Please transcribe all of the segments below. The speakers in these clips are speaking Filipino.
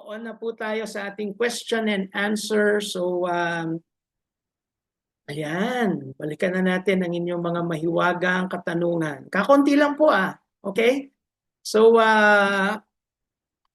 on na po tayo sa ating question and answer. So, ayan, balikan na natin ang inyong mga mahiwagang katanungan. Kakunti lang po okay? So,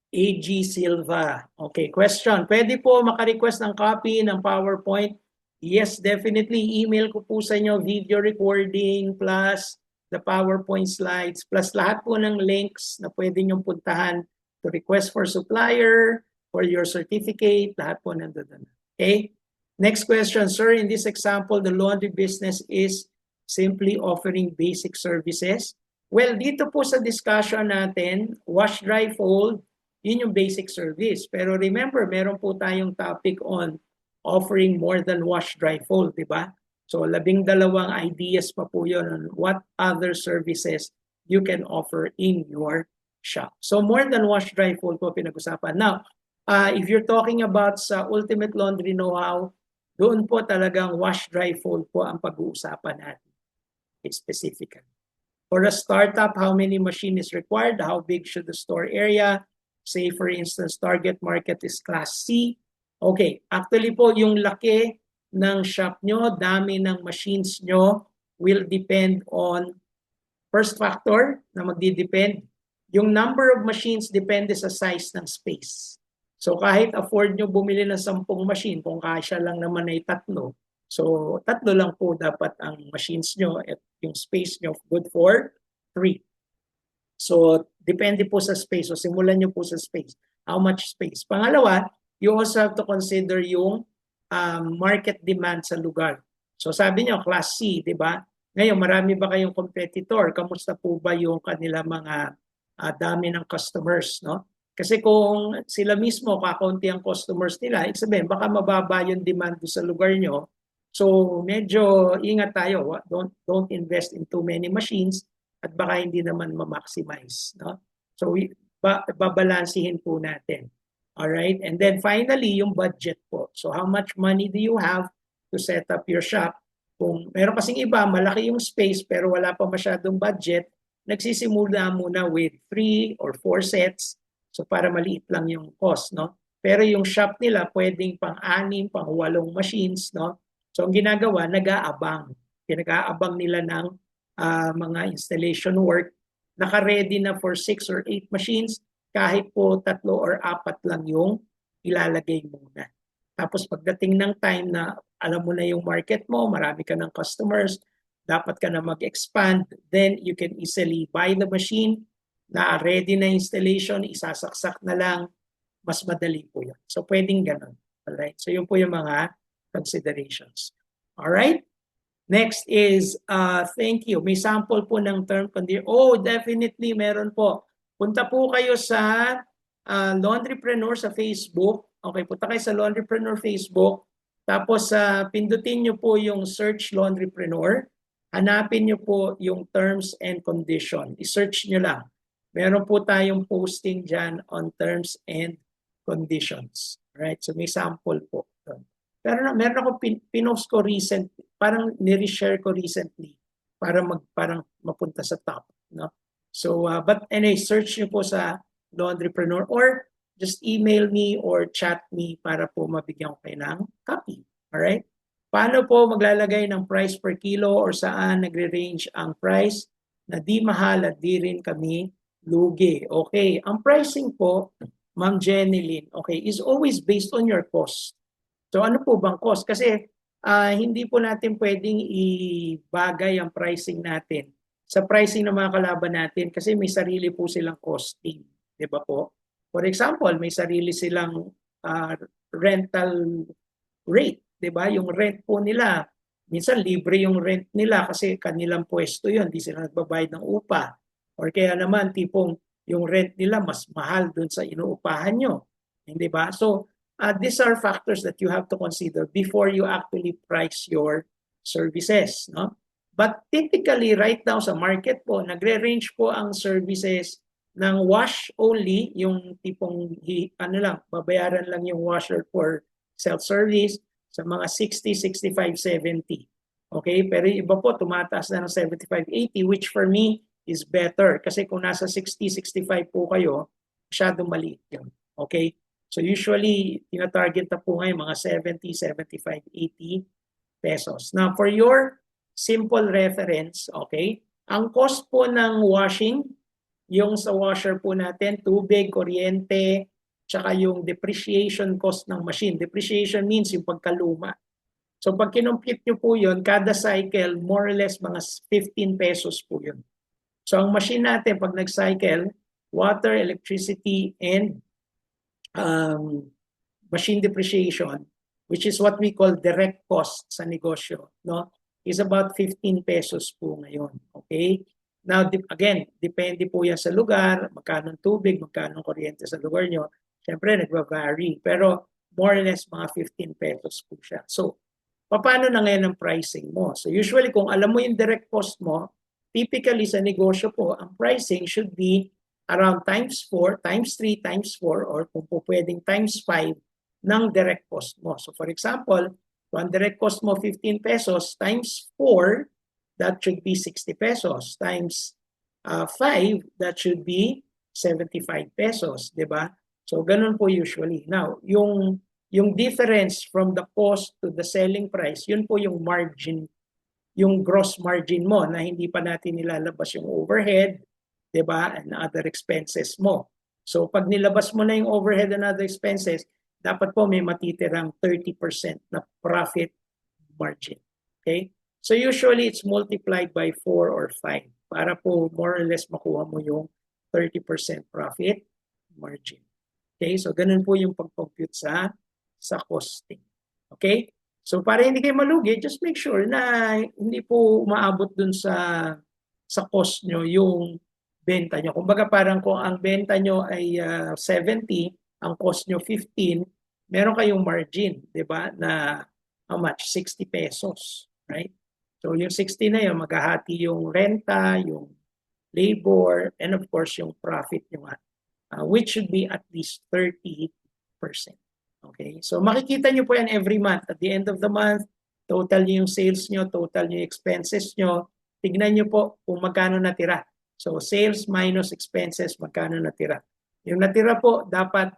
AG Silva. Okay, question. Pwede po maka-request ng copy ng PowerPoint? Yes, definitely. Email ko po sa inyo video recording plus the PowerPoint slides plus lahat po ng links na pwede nyong puntahan to request for supplier, for your certificate, lahat po nandun. Okay? Next question, sir. In this example, the laundry business is simply offering basic services. Well, dito po sa discussion natin, wash, dry, fold, yun yung basic service. Pero remember, meron po tayong topic on offering more than wash, dry, fold, di ba? So, 12 ideas pa po yun on what other services you can offer in your shop. So, more than wash, dry, fold po pinag-usapan. Now, if you're talking about sa Ultimate Laundry Know-how, doon po talagang wash, dry, fold po ang pag-uusapan natin specifically. For a startup, how many machines is required? How big should the store area? Say, for instance, target market is Class C. Okay, actually po, yung laki ng shop nyo, dami ng machines nyo, will depend on first factor na magdidepend. Yung number of machines depende sa size ng space. So kahit afford nyo bumili ng 10 machine, kung kasya lang naman ay 3, so 3 lang po dapat ang machines nyo at yung space nyo good for 3. So depende po sa space. So simulan nyo po sa space. How much space? Pangalawa, you also have to consider yung market demand sa lugar. So sabi nyo, Class C, di ba? Ngayon, marami ba kayong competitor? Kamusta po ba yung kanila mga dami ng customers, no? Kasi kung sila mismo kakaunti ang customers nila, ibig sabihin, baka mababa yung demand sa lugar nyo. So medyo ingat tayo. Don't invest in too many machines at baka hindi naman ma-maximize, no? So babalansihin po natin. All right? And then finally, yung budget po. So how much money do you have to set up your shop? Kung meron kasing iba, malaki yung space pero wala pa masyadong budget, nagsisimula muna with 3 or 4 sets. So para maliit lang yung cost, no? Pero yung shop nila pwedeng pang-6, pang-8 machines, no? So ang ginagawa, nag-aabang. Pinag-aabang nila ng mga installation work. Naka-ready na for 6 or 8 machines, kahit po 3 or 4 lang yung ilalagay muna. Tapos pagdating ng time na alam mo na yung market mo, marami ka ng customers, dapat ka na mag-expand, then you can easily buy the machine, na ready na installation, isasaksak na lang, mas madali po yun. So pwedeng ganun. Alright? So yun po yung mga considerations. Alright? Next is, thank you. May sample po ng term condition. Oh, definitely meron po. Punta po kayo sa Laundrypreneur sa Facebook. Okay, punta kayo sa Laundrypreneur Facebook. Tapos pindutin nyo po yung search Laundrypreneur. Hanapin nyo po yung terms and condition. I-search nyo lang. Meron po tayong posting dyan on terms and conditions. Alright, so may sample po. Pero meron ako pinost ko recently, parang nire-share ko recently para parang mapunta sa top, no? So but anyway, search niyo po sa Laundrypreneur or just email me or chat me para po mabigyan ko kayo ng copy. Alright? Paano po maglalagay ng price per kilo or saan nagre-range ang price na di mahal at di rin kami lugi? Okay, ang pricing po, Ma'am Jenny Lynn, okay, is always based on your cost. So ano po bang cost? Kasi hindi po natin pwedeng ibagay ang pricing natin sa pricing ng mga kalaban natin kasi may sarili po silang costing. Di ba po? For example, may sarili silang rental rate. Di ba? Yung rent po nila, minsan libre yung rent nila kasi kanilang pwesto yun. Di sila nagbabayad ng upa. Or kaya naman, tipong yung rent nila mas mahal dun sa inuupahan nyo. Hindi ba? So, these are factors that you have to consider before you actually price your services, no? But typically, right now sa market po, nagre-range po ang services ng wash only, yung tipong babayaran lang yung washer for self-service sa mga 60, 65, 70. Okay? Pero iba po, tumataas na ng 75, 80, which for me is better. Kasi kung nasa 60, 65 po kayo, masyadong maliit yun. Okay? So usually, tina-target na po ngayon mga 70, 75, 80 pesos. Now, for your simple reference, okay, ang cost po ng washing, yung sa washer po natin, tubig, kuryente, tsaka yung depreciation cost ng machine. Depreciation means yung pagkaluma. So pag kinumpute nyo po yun, kada cycle, more or less mga 15 pesos po yun. So ang machine natin, pag nag-cycle, water, electricity, and machine depreciation, which is what we call direct cost sa negosyo, no, is about 15 pesos po ngayon. Okay? Now, again, depende po yan sa lugar, magkano tubig, magkano kuryente sa lugar nyo. Siyempre, nagva-vary. Pero more or less, mga 15 pesos po siya. So, paano na ngayon ang pricing mo? So, usually, kung alam mo yung direct cost mo, typically sa negosyo po, ang pricing should be around times 4, times 3, times 4, or kung po pwedeng times 5 ng direct cost mo. So, for example, kung ang direct cost mo 15 pesos, times 4, that should be 60 pesos. Times 5, that should be 75 pesos, di ba? So, ganun po usually. Now, yung difference from the cost to the selling price, yun po yung margin, yung gross margin mo na hindi pa natin nilalabas yung overhead, di ba, and other expenses mo. So, pag nilabas mo na yung overhead and other expenses, dapat po may matitirang 30% na profit margin. Okay? So usually it's multiplied by 4 or 5 para po more or less makuha mo yung 30% profit margin. Okay? So ganun po yung pag-compute sa costing. Okay? So para hindi kayo malugi, just make sure na hindi po umaabot dun sa cost nyo yung benta nyo. Kumbaga parang kung ang benta nyo ay 70, ang cost nyo 15, meron kayong margin, di ba, na how much? 60 pesos, right? So yung 60 na yun, maghahati yung renta, yung labor, and of course yung profit nyo, which should be at least 30%. Okay? So makikita nyo po yan every month. At the end of the month, total nyo yung sales nyo, total nyo yung expenses nyo, tignan nyo po kung magkano natira. So sales minus expenses, magkano natira. Yung natira po, dapat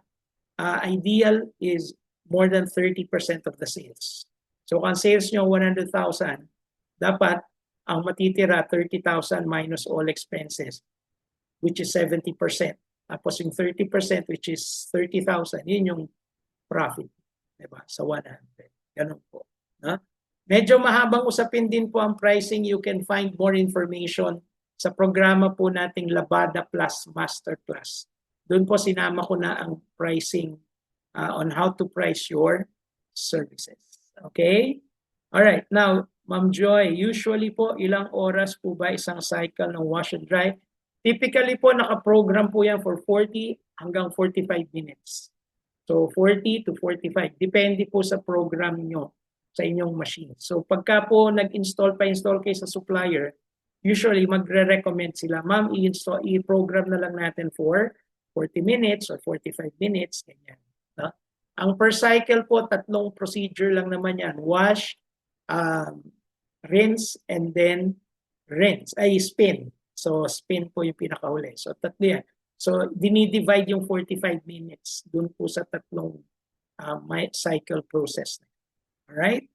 ideal is more than 30% of the sales. So kung sales nyo 100,000, dapat ang matitira 30,000 minus all expenses, which is 70%. Tapos yung 30%, which is 30,000, yun yung profit, diba? Sa 100. Ganun po. No? Medyo mahabang usapin din po ang pricing. You can find more information sa programa po nating Labada Plus Masterclass. Doon po sinama ko na ang pricing on how to price your services. Okay? Alright, now, Ma'am Joy, usually po ilang oras po ba isang cycle ng wash and dry? Typically po nakaprogram po yan for 40 hanggang 45 minutes. So 40 to 45, depende po sa program nyo sa inyong machine. So pagka po nag-install kayo sa supplier, usually magre-recommend sila, ma'am, i-program na lang natin for 40 minutes or 45 minutes, ganyan. No? Ang per cycle po, 3 procedure lang naman yan. Wash, rinse, and then spin. So spin po yung pinakahuli. So 3 yan. So dinidivide yung 45 minutes dun po sa 3 cycle process. Alright?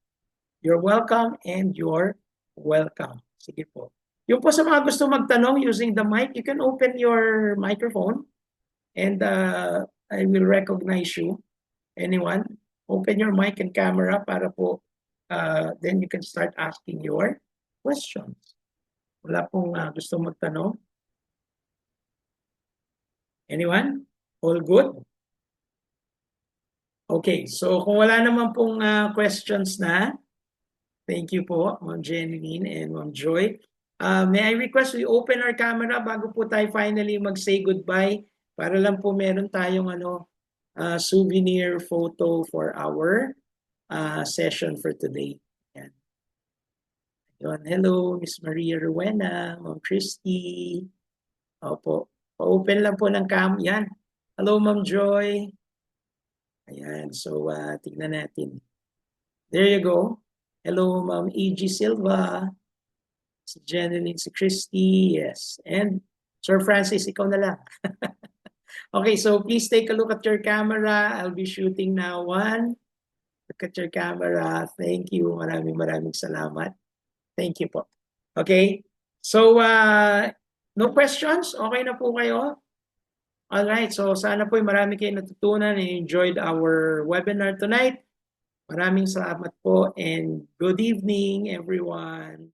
You're welcome and you're welcome. Sige po. Yung po sa mga gusto magtanong using the mic, you can open your microphone and I will recognize you. Anyone? Open your mic and camera para po then you can start asking your questions. Wala pong gusto magtanong? Anyone? All good? Okay, so kung wala naman pong questions na, thank you po, Ma'am Jeneline and Ma'am Joy. May I request we open our camera bago po tayo finally mag-say goodbye para lang po meron tayong souvenir photo for our session for today. Yan. Yun. Hello, Miss Maria Rowena, Ma'am Christy. Opo. Pa-open lang po ng cam. Yan. Hello, Ma'am Joy. Ayan. So, tignan natin. There you go. Hello, Ma'am E.G. Silva. Si Jeneline, si Christy. Yes. And Sir Francis, ikaw na lang. Okay, so please take a look at your camera. I'll be shooting now. One, look at your camera. Thank you. Maraming salamat. Thank you po. Okay, so no questions? Okay na po kayo? Alright, so sana po marami kayong natutunan and enjoyed our webinar tonight. Maraming salamat po and good evening everyone.